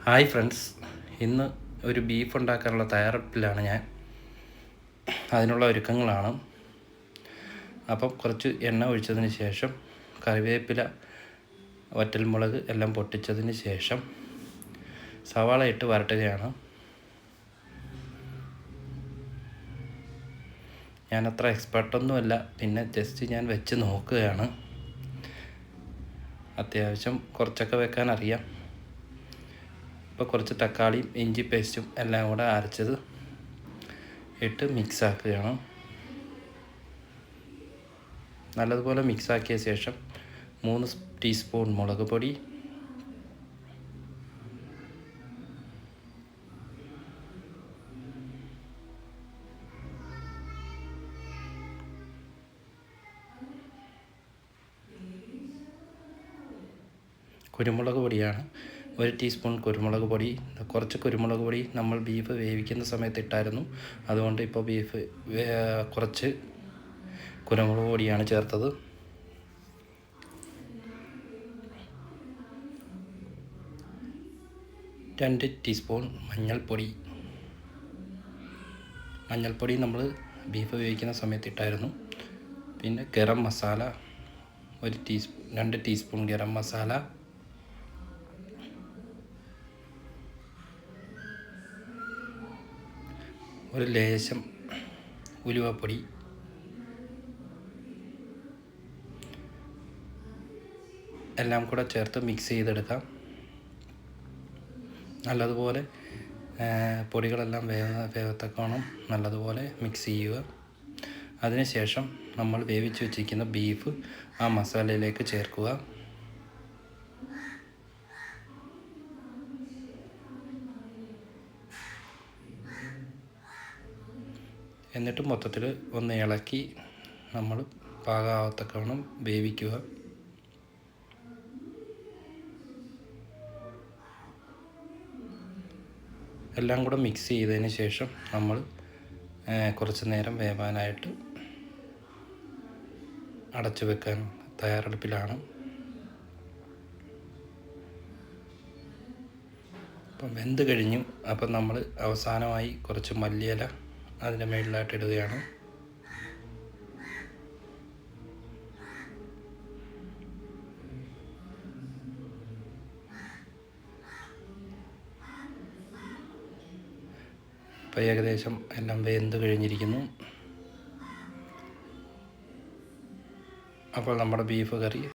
Hi friends, ഇന്ന് ഒരു beef ഉണ്ടാക്കാനുള്ള തയ്യാറെടുപ്പിലാണ് ഞാൻ. അതിനുള്ള ഒരുക്കങ്ങളാണ്. അപ്പം കുറച്ച് എണ്ണ ഒഴിച്ചതിന് ശേഷം കറിവേപ്പില, വറ്റൽമുളക് എല്ലാം പൊട്ടിച്ചതിന് ശേഷം സവാള ഇട്ട് വരട്ടുകയാണ്. ഞാനത്ര എക്സ്പെർട്ടൊന്നുമല്ല, പിന്നെ ജസ്റ്റ് ഞാൻ വെച്ച് നോക്കുകയാണ്. അത്യാവശ്യം കുറച്ചൊക്കെ വെക്കാൻ അറിയാം. ഇപ്പോൾ കുറച്ച് തക്കാളിയും ഇഞ്ചി പേസ്റ്റും എല്ലാം കൂടെ അരച്ചത് ഇട്ട് മിക്സാക്കുകയാണ്. നല്ലതുപോലെ മിക്സാക്കിയ ശേഷം 3 ടീസ്പൂൺ മുളക് പൊടി, കുരുമുളക് പൊടിയാണ് 1 ടീസ്പൂൺ കുരുമുളക് പൊടി. കുറച്ച് കുരുമുളക് പൊടി നമ്മൾ ബീഫ് വേവിക്കുന്ന സമയത്ത് ഇട്ടായിരുന്നു, അതുകൊണ്ട് ഇപ്പോൾ കുറച്ച് കുരുമുളക് പൊടിയാണ് ചേർത്തത്. രണ്ട് ടീസ്പൂൺ മഞ്ഞൾപ്പൊടി നമ്മൾ ബീഫ് വേവിക്കുന്ന സമയത്ത് ഇട്ടായിരുന്നു. പിന്നെ ഗരം മസാല 2 ടീസ്പൂൺ ഗരം മസാല, ഒരു ലേശം ഉലുവപ്പൊടി, എല്ലാം കൂടെ ചേർത്ത് മിക്സ് ചെയ്തെടുക്കാം. നല്ലതുപോലെ പൊടികളെല്ലാം വേവത്തക്കോണം നല്ലതുപോലെ മിക്സ് ചെയ്യുക. അതിനുശേഷം നമ്മൾ വേവിച്ച് വെച്ചിരിക്കുന്ന ബീഫ് ആ മസാലയിലേക്ക് ചേർക്കുക. എന്നിട്ട് മൊത്തത്തിൽ ഒന്ന് ഇളക്കി നമ്മൾ പാകമാവത്തക്കവണ്ണം വേവിക്കുക. എല്ലാം കൂടെ മിക്സ് ചെയ്തതിന് ശേഷം നമ്മൾ കുറച്ച് നേരം വേവാനായിട്ട് അടച്ചു വെക്കാൻ തയ്യാറെടുപ്പിലാണ്. അപ്പം വെന്ത് കഴിഞ്ഞു. അപ്പം നമ്മൾ അവസാനമായി കുറച്ച് മല്ലിയില അതിൻ്റെ മുകളിലായിട്ട് ഇടുകയാണ്. അപ്പോൾ ഏകദേശം എല്ലാം വെന്ത് കഴിഞ്ഞിരിക്കുന്നു. അപ്പോൾ നമ്മുടെ ബീഫ് കറി